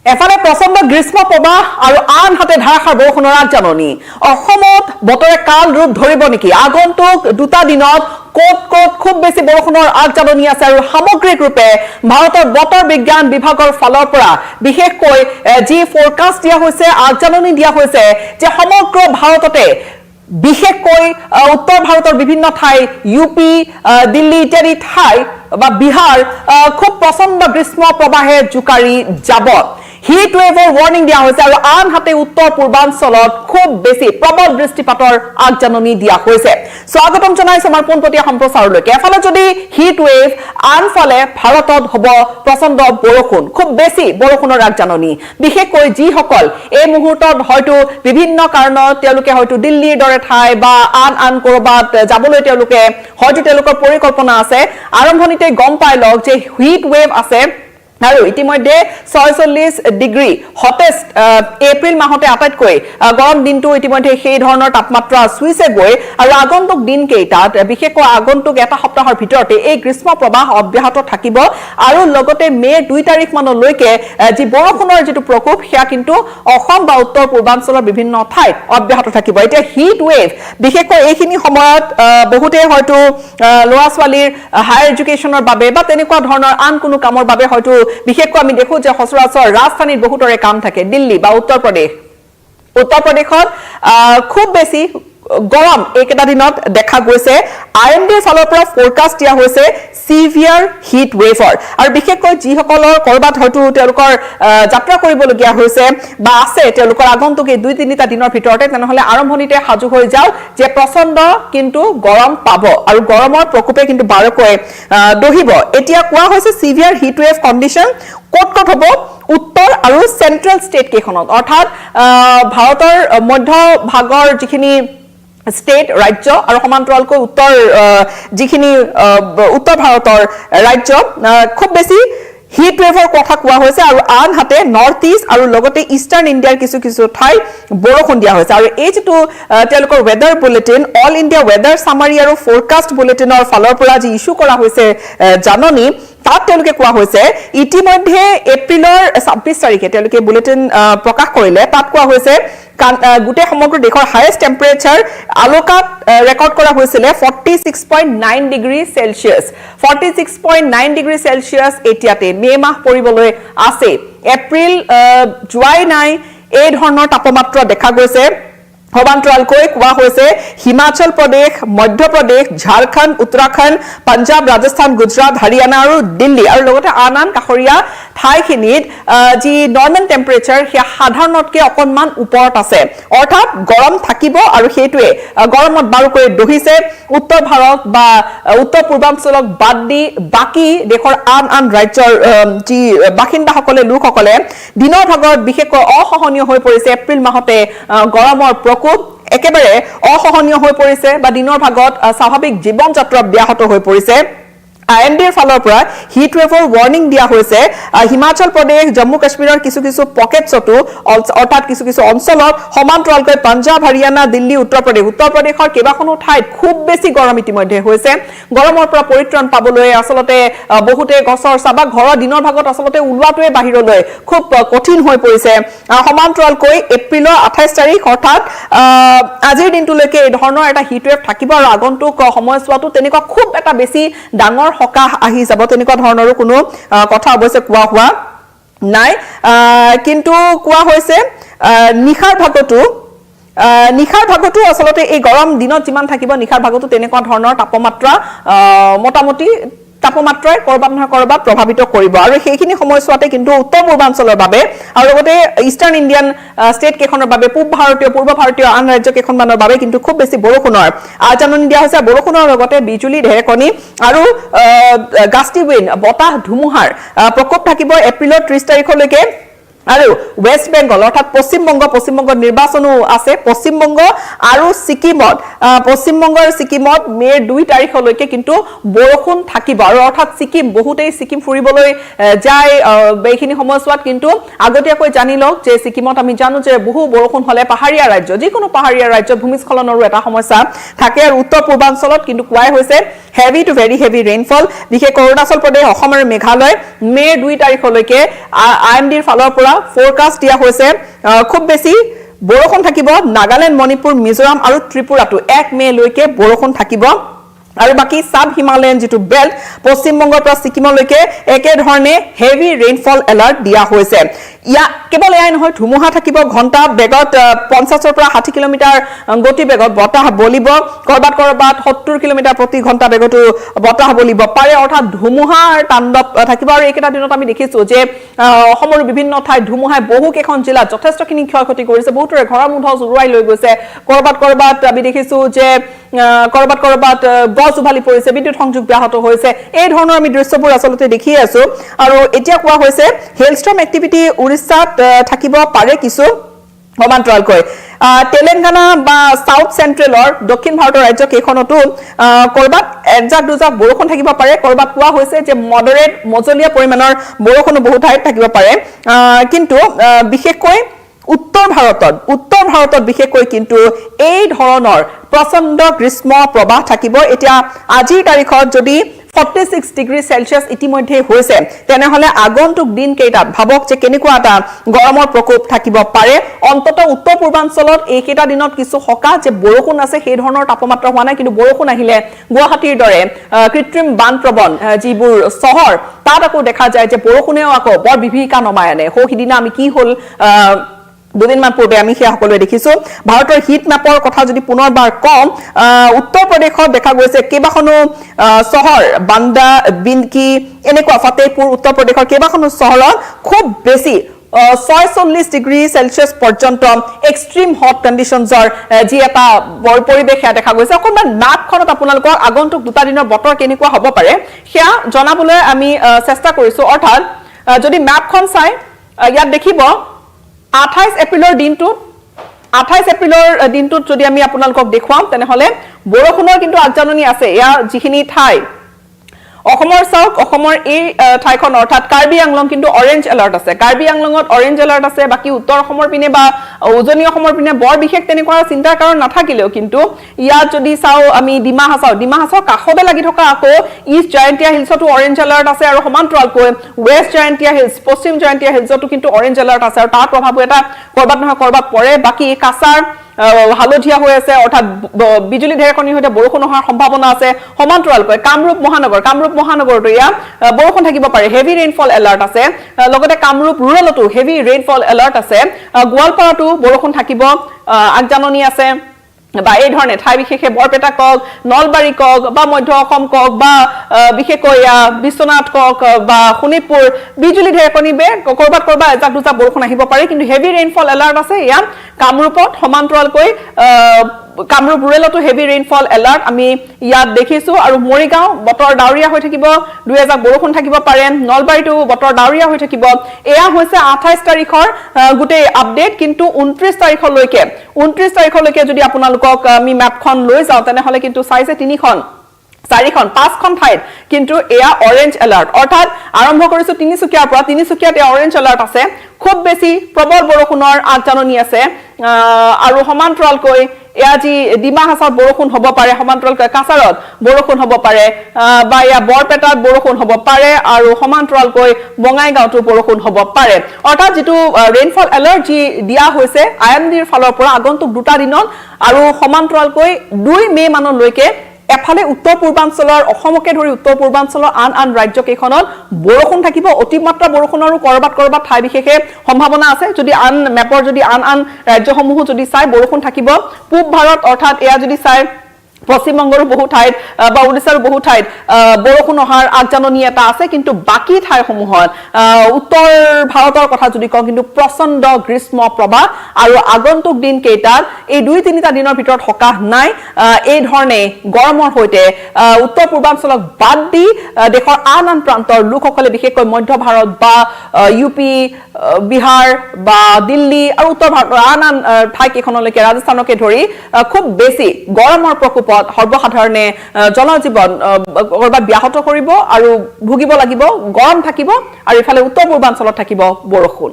এফালে প্ৰচণ্ড গ্ৰীষ্ম প্ৰবাহ আৰু আনহাতে ধাৰাসাৰ বৰষুণৰ আগজাননী অসমত বতৰে কাল ৰূপ ধৰিব নেকি আগন্তুক দুটা দিনত কোট খুব বেছি বৰষুণৰ আগজাননী আছে আৰু সামগ্ৰিক ৰূপে ভাৰতৰ বতৰ বিজ্ঞান বিভাগৰ ফালৰ পৰা বিশেষকৈ যি ফৰকাষ্ট দিয়া হৈছে আগজাননী দিয়া হৈছে যে সমগ্ৰ ভাৰততে বিশেষকৈ উত্তৰ ভাৰতৰ বিভিন্ন ঠাই ইউপি দিল্লী ইত্যাদি ঠাই বা বিহাৰ খুব প্ৰচণ্ড গ্ৰীষ্ম প্ৰবাহে জোকাৰি যাব হিট ৱেভৰ ৱাৰ্নিং দিয়া হৈছে আৰু আনহাতে উত্তৰ পূৰ্বাঞ্চলত খুব বেছি প্ৰবল বৃষ্টিপাতৰ আগজাননী দিয়া হৈছে স্বাগতম জনাইছো আমাৰ পোনপটীয়া সম্প্ৰচাৰলৈকে এফালে যদি হিট ৱেভ আনফালে ভাৰতত হ'ব প্ৰচণ্ড বৰষুণ খুব বেছি বৰষুণৰ আগজাননী বিশেষকৈ যিসকল এই মুহূৰ্তত হয়তো বিভিন্ন কাৰণত তেওঁলোকে হয়তো দিল্লীৰ দৰে ঠাই বা আন ক'ৰবাত যাবলৈ তেওঁলোকে হয়তো তেওঁলোকৰ পৰিকল্পনা আছে আৰম্ভণিতে গম পাই লওক যে হিট ৱেভ আছে আৰু ইতিমধ্যে 46 ডিগ্ৰী হটেষ্ট এপ্ৰিল মাহতে আটাইতকৈ গৰম দিনটো ইতিমধ্যে সেই ধৰণৰ তাপমাত্ৰা চুইছে গৈ আৰু আগন্তুক দিনকেইটাত বিশেষকৈ আগন্তুক এটা সপ্তাহৰ ভিতৰতে এই গ্ৰীষ্ম প্ৰবাহ অব্যাহত থাকিব আৰু লগতে মে 2 তাৰিখ মানলৈকে যি বৰষুণৰ যিটো প্ৰকোপ সেয়া কিন্তু অসম বা উত্তৰ পূৰ্বাঞ্চলৰ বিভিন্ন ঠাইত অব্যাহত থাকিব এতিয়া হিট ৱেভ বিশেষকৈ এইখিনি সময়ত বহুতে হয়তো ল'ৰা ছোৱালীৰ হায়াৰ এডুকেশ্যনৰ বাবে বা তেনেকুৱা ধৰণৰ আন কোনো কামৰ বাবে হয়তো বিশেষকৈ আমি দেখো যে সচৰাচৰ ৰাজধানীত বহুতৰে কাম থাকে দিল্লী বা উত্তৰ প্ৰদেশত খুব বেছি গৰম এইকেইটা দিনত দেখা গৈছে আইএমডিৰ ফালৰ পৰা ফৰকাষ্ট দিয়া হৈছে সিভিয়াৰ হিট ৱেভৰ আৰু বিশেষকৈ যিসকলৰ কৰবাত হয়তো তেওঁলোকৰ যাত্ৰা কৰিবলগীয়া হৈছে বা আছে তেওঁলোকৰ আগন্তুক এই 2-3টা দিনৰ ভিতৰতে তেনেহলে আৰম্ভণিতে সাজু হৈ যাও যে প্ৰচণ্ড কিন্তু গৰম পাব আৰু গৰমৰ প্ৰকোপে কিন্তু বাৰকৈ দহিব এতিয়া কোৱা হৈছে সিভিয়াৰ হিট ৱেভ কণ্ডিশ্যন ক'ত হ'ব উত্তৰ আৰু চেন্ট্ৰেল ষ্টেট কেইখনত অৰ্থাৎ ভাৰতৰ মধ্য ভাগৰ যিখিনি ষ্টেট ৰাজ্য আৰু সমান্তৰালকৈ যিখিনি উত্তৰ ভাৰতৰ ৰাজ্য খুব বেছি হিট ৱেভৰ কথা কোৱা হৈছে আৰু আনহাতে নৰ্থ ইষ্ট আৰু লগতে ইষ্টাৰ্ণ ইণ্ডিয়াৰ কিছু ঠাই বৰষুণ দিয়া হৈছে আৰু এই যিটো তেওঁলোকৰ weather bulletin all India weather summary আৰু ফৰকাষ্ট বুলেটিনৰ ফালৰ পৰা যি ইস্যু কৰা হৈছে জাননী তাত তেওঁলোকে কোৱা হৈছে ইতিমধ্যে এপ্ৰিলৰ 26 তাৰিখে তেওঁলোকে বুলেটিন প্ৰকাশ কৰিলে তাত কোৱা হৈছে গোটেই সমগ্ৰ দেশৰ হাইয়েষ্ট টেম্পাৰেচাৰ আলোকাত ৰেকৰ্ড কৰা হৈছিল 46.9 ডিগ্ৰী সেলসিয়াস 46.9 ডিগ্ৰী সেলসিয়াস এতিয়াতে মে মাহ পৰিবলৈ আছে এপ্ৰিল জুলাই নাই এই ধৰণৰ তাপমাত্ৰা দেখা গৈছে সমান্তৰালকৈ কোৱা হৈছে হিমাচল প্ৰদেশ মধ্য প্ৰদেশ ঝাৰখণ্ড উত্তৰাখণ্ড পঞ্জাব ৰাজস্থান গুজৰাট হাৰিয়ানা আৰু দিল্লী আৰু লগতে আন কাষৰীয়া ঠাইখিনিত যি নৰ্মেল টেম্পাৰেচাৰ সেয়া সাধাৰণতকৈ অকণমান ওপৰত আছে অৰ্থাৎ গৰম থাকিব আৰু সেইটোৱে গৰমত বাৰুকৈ দহিছে উত্তৰ ভাৰত বা উত্তৰ পূৰ্বাঞ্চলক বাদ দি বাকী দেশৰ আন ৰাজ্যৰ যি বাসিন্দাসকলে লোকসকলে দিনৰ ভাগত বিশেষকৈ অসহনীয় হৈ পৰিছে এপ্ৰিল মাহতে গৰমৰ খুব একেবাৰে অসহনীয় হৈ পৰিছে বা দিনৰ ভাগত স্বাভাৱিক জীৱন যাত্ৰা ব্যাহত হৈ পৰিছে আইএমডিৰ ফালৰ পৰা হিট ৱেভৰ ৱাৰ্নিং দিয়া হৈছে হিমাচল প্ৰদেশ জম্মু কাশ্মীৰৰ কিছু পকেটছতো অৰ্থাৎ কিছু অঞ্চলত সমান্তৰালকৈ পঞ্জাব হাৰিয়ানা দিল্লী উত্তৰ প্ৰদেশৰ কেইবাখনো ঠাইত খুব বেছি গৰম ইতিমধ্যে হৈছে গৰমৰ পৰা পৰিত্ৰাণ পাবলৈ আচলতে বহুতে গছৰ চাবা ঘৰৰ দিনৰ ভাগত আচলতে ওলোৱাটোৱে বাহিৰলৈ খুব কঠিন হৈ পৰিছে সমান্তৰালকৈ এপ্ৰিলৰ 28 তাৰিখ অৰ্থাৎ আজিৰ দিনটোলৈকে এই ধৰণৰ এটা হিট ৱেভ থাকিব আৰু আগন্তুক সময়ছোৱাটো তেনেকুৱা খুব এটা বেছি ডাঙৰ হকাহ আহি যাব তেনেকুৱা ধৰণৰো কোনো কথা অৱশ্যে কোৱা হোৱা নাই কিন্তু কোৱা হৈছে নিখাৰ ভাগতো আচলতে এই গৰম দিনত যিমান থাকিব নিখাৰ ভাগতো তেনেকুৱা ধৰণৰ তাপমাত্ৰা মোটামুটি তাপমাত্ৰাই কৰবাত নহয় কৰবাত প্ৰভাৱিত কৰিব আৰু সেইখিনি সময়ছোৱাতে কিন্তু উত্তৰ পূৰ্বাঞ্চলৰ বাবে আৰু লগতে ইষ্টাৰ্ণ ইণ্ডিয়ান ষ্টেট কেইখনৰ বাবে পূৰ্ব ভাৰতীয় আন ৰাজ্য কেইখনমানৰ বাবে কিন্তু খুব বেছি বৰষুণৰ আগজাননী দিয়া হৈছে বৰষুণৰ লগতে বিজুলী ঢেৰেকণী আৰু গাষ্টি উইণ্ড বতাহ ধুমুহাৰ প্ৰকোপ থাকিব এপ্ৰিলৰ 30 তাৰিখলৈকে আৰু ওয়েস্ট বেংগল অৰ্থাৎ পশ্চিমবংগ নিৰ্বাচনো আছে পশ্চিমবংগ আৰু সিকিমত মে 2 তাৰিখলৈকে কিন্তু বৰষুণ থাকিব আৰু অৰ্থাৎ বহুতেই সিকিম ফুৰিবলৈ যায় এইখিনি সময়ছোৱাত কিন্তু আগতীয়াকৈ জানি লওক যে সিকিমত আমি জানো যে বহু বৰষুণ হলে পাহাৰীয়া ৰাজ্য যিকোনো পাহাৰীয়া ৰাজ্যত ভূমিস্খলনৰো এটা সমস্যা থাকে আৰু উত্তৰ পূৰ্বাঞ্চলত কিন্তু কোৱাই হৈছে heavy to very heavy rainfall বিশেষকৈ অৰুণাচল প্ৰদেশ অসম আৰু মেঘালয় মে 2 তাৰিখলৈকে আইএমডিৰ ফালৰ পৰা এটা ফৰকাষ্ট দিয়া হৈছে খুব বেছি বৰষুণ থাকিব নাগালেণ্ড মণিপুৰ মিজোৰাম আৰু ত্ৰিপুৰাটো 1 মে লৈকে বৰষুণ থাকিব আৰু বাকি সাব হিমালয়ান যেটো বেল্ট পশ্চিম বংগৰ পৰা সিকিমলৈকে একে ধৰণে হেভি ৰেইনফল এলাৰ্ট দিয়া হৈছে ইয়া কেৱল এয়াই নহয় ধুমুহা থাকিব ঘণ্টা বেগত 50 ৰ পৰা 60 কিলোমিটাৰ গতি বেগত বতাহ বলিব কৰবাত 70 কিলোমিটাৰ প্ৰতি ঘণ্টা বেগতো বতাহ বলিব পাৰে অৰ্থাৎ ধুমুহাৰ তাণ্ডৱ থাকিব আৰু এইকেইটা দিনত আমি দেখিছো যে অসমৰ বিভিন্ন ঠাই ধুমুহাই বহু কেইখন জিলাত যথেষ্টখিনি ক্ষয়ক্ষতি কৰিছে বহুতৰে ঘৰৰ মুধ উৰুৱাই লৈ গৈছে কৰবাত আমি দেখিছো যে কৰবাত গছ উভালি পৰিছে বিদ্যুৎ সংযোগ ব্যাহত হৈছে এই ধৰণৰ আমি দৃশ্যবোৰ আসলতে দেখি আছো আৰু এতিয়া কোৱা হৈছে হেলষ্টৰ্ম এক্টিভিটি উৰিষ্যাত থাকিব পাৰে কিছু সমান্তৰালকৈ তেলেংগানা বা সাউথ সেন্ট্ৰেলৰ দক্ষিণ ভাৰতৰ ৰাজ্য কেইখনতো কৰবাত একজাক দুজাক বৰষুণ থাকিব পাৰে কৰবাত কোৱা হৈছে যে মডাৰেট মজলীয়া পৰিমাণৰ বৰষুণ বহু ঠাইত থাকিব পাৰে কিন্তু বিশেষকৈ উত্তৰ ভাৰতত বিশেষকৈ কিন্তু এই ধৰণৰ প্ৰচণ্ড গ্ৰীষ্ম প্ৰবাহ থাকিব এতিয়া আজিৰ তাৰিখত যদি 46 ডিগ্ৰী সেলসিয়াস ইতিমধ্যে হৈছে তেনেহলে আগন্তুক দিন কেইটাত ভাবক যে কেনেকুৱা এটা গৰমৰ প্ৰকোপ থাকিব পাৰে অন্তত উত্তৰ পূৰ্বাঞ্চলত এইকেইটা দিনত কিছু হকা যে বৰষুণ আছে সেই ধৰণৰ তাপমাত্ৰা হোৱা নাই কিন্তু বৰষুণ আহিলে গুৱাহাটীৰ দৰে কৃত্ৰিম বানপ্ৰবণ যিবোৰ চহৰ তাত আকৌ দেখা যায় যে বৰষুণেও আকৌ বৰ বিভীষিকা নমাই আনে সিদিনা আমি কি হল দুদিনমান পূৰ্বে আমি সেই সকলোৱে দেখিছো ভাৰতৰ হিট মেপৰ কথা যদি পুনৰবাৰ কম উত্তৰ প্ৰদেশত দেখা গৈছে কেইবাখনো চহৰ বান্দা বিনকি এনেকুৱা ফতেহপুৰ উত্তৰ প্ৰদেশৰ কেইবাখনো চহৰত খুব বেছি 46 ডিগ্ৰী সেলসিয়াস পৰ্যন্ত এক্সট্ৰিম হট কন্ডিশনছৰ যি এটা পৰিবেশ দেখা গৈছে অকণমান নাপখনত আপোনালোকৰ আগন্তুক দুটা দিনৰ বতৰ কেনেকুৱা হ'ব পাৰে সেয়া জনাবলৈ আমি চেষ্টা কৰিছো অৰ্থাৎ যদি ম্যাপখন চাই ইয়াত দেখিব 28 এপ্ৰিলৰ দিনটোত যদি আমি আপোনালোকক দেখুৱাম তেনেহলে বৰষুণৰ কিন্তু আগজাননী আছে ইয়া যিখিনি ঠাই অসমৰ চাওক অসমৰ এই ঠাইখন অৰ্থাৎ কাৰ্বি আংলং কিন্তু অৰেঞ্জ এলাৰ্ট আছে কাৰ্বি আংলঙত অৰেঞ্জ এলাৰ্ট আছে বাকি উত্তৰ অসমৰ পিনে বা উজনি অসমৰ পিনে বৰ বিশেষ তেনেকুৱা চিন্তাৰ কাৰণ নাথাকিলেও কিন্তু ইয়াত যদি চাও আমি ডিমা হাছাও কাষতে লাগি থকা আকৌ ইষ্ট জয়ন্তীয়া হিলছতো অৰেঞ্জ এলাৰ্ট আছে আৰু সমান্তৰালকৈ ৱেষ্ট জয়ন্তীয়া হিলছ পশ্চিম জয়ন্তীয়া হিলছতো কিন্তু অৰেঞ্জ এলাৰ্ট আছে আৰু তাৰ প্ৰভাৱ এটা কৰবাত নহয় কৰবাত পৰে বাকি কাছাৰ হালধীয়া হৈ আছে অৰ্থাৎ বিজুলী ঢেৰেকণিৰ সৈতে বৰষুণ হোৱাৰ সম্ভাৱনা আছে সমান্তৰালকৈ কামৰূপ মহানগৰতো ইয়া বৰষুণ থাকিব পাৰে হেভি ৰেইনফল এলাৰ্ট আছে লগতে কামৰূপ ৰুৰালতো হেভি ৰেইনফল এলাৰ্ট আছে গোৱালপাৰাতো বৰষুণ থাকিব আগজাননী আছে বা এই ধৰণে ঠাই বিশেষে বৰপেটা কক নলবাৰী কক বা মধ্য অসম কক বা বিশেষকৈ বিশ্বনাথ কক বা শোণিতপুৰ বিজুলী ঢেৰেকণি বে কৰবাত এজাক দুজাক বৰষুণ আহিব পাৰে কিন্তু হেভি ৰেইনফল এলাৰ্ট আছে ইয়া কামৰূপত সমান্তৰালকৈ কামৰূপ ৰুৰেলতো হেভি ৰেইনফল এলাৰ্ট আমি ইয়াত দেখিছো আৰু মৰিগাঁও বতৰ ডাৱৰীয়া হৈ থাকিব 2000 বৰষুণ থাকিব পাৰে নলবাৰীতো বতৰ ডাৱৰীয়া হৈ থাকিব এয়া হৈছে 28 তাৰিখৰ গুটেই আপডেট কিন্তু 29 তাৰিখলৈকে যদি আপোনালোকক আমি ম্যাপখন লৈ যাও তেনেহলে কিন্তু চাইছে 4খন 5খন ঠাইত কিন্তু এয়া অৰেঞ্জ এলাৰ্ট অৰ্থাৎ আৰম্ভ কৰিছো তিনিচুকীয়াৰ পৰা তিনিচুকীয়াত অৰেঞ্জ এলাৰ্ট আছে খুব বেছি প্ৰবল বৰষুণৰ আগজাননী আছে আৰু সমান্তৰালকৈ এয়া যি ডিমা হাছাত বৰষুণ হ'ব পাৰে সমান্তৰালকৈ কাছাৰত বৰষুণ হ'ব পাৰে বা এয়া বৰপেটাত বৰষুণ হ'ব পাৰে আৰু সমান্তৰালকৈ বঙাইগাঁওতো বৰষুণ হ'ব পাৰে অৰ্থাৎ যেটো ৰেইনফল এলাৰ্ট যি দিয়া হৈছে আইএমডিৰ ফালৰ পৰা আগন্তুক দুটা দিনত আৰু সমান্তৰালকৈ 2 মে মানলৈকে এফালে উত্তৰ পূৰ্বাঞ্চলৰ অসমকে ধৰি উত্তৰ পূৰ্বাঞ্চলৰ আন ৰাজ্য কেইখনত বৰষুণ থাকিব অতিমাত্ৰা বৰষুণৰো কৰবাত ঠাই বিশেষে সম্ভাৱনা আছে যদি আন মেপৰ যদি আন ৰাজ্যসমূহ যদি চাই বৰষুণ থাকিব পূব ভাৰত অৰ্থাৎ এয়া যদি চাই পশ্চিম বংগৰ বহু ঠাইত বা ওড়িশাৰ বহু ঠাইত বৰষুণ অহাৰ আগজাননী এটা আছে কিন্তু বাকি ঠাইসমূহত উত্তৰ ভাৰতৰ কথা যদি কওঁ কিন্তু প্ৰচণ্ড গ্ৰীষ্ম প্ৰবাহ আৰু আগন্তুক দিন কেইটাত এই 2-3টা দিনৰ ভিতৰত হকাহ নাই এই ধৰণে গৰমৰ সৈতে উত্তৰ পূৰ্বাঞ্চলক বাদ দি দেশৰ আন প্ৰান্তৰ লোকসকলে বিশেষকৈ মধ্য ভাৰত বা ইউপি বিহাৰ বা দিল্লী আৰু উত্তৰ ভাৰতৰ আন ঠাই কেইখনলৈকে ৰাজস্থানকে ধৰি খুব বেছি গৰমৰ প্ৰকোপ সৰ্বসাধাৰণে জনজীৱন কৰবাত ব্যাহত কৰিব আৰু ভুগিব লাগিব গৰম থাকিব আৰু ইফালে উত্তৰ পূৰ্বাঞ্চলত থাকিব বৰষুণ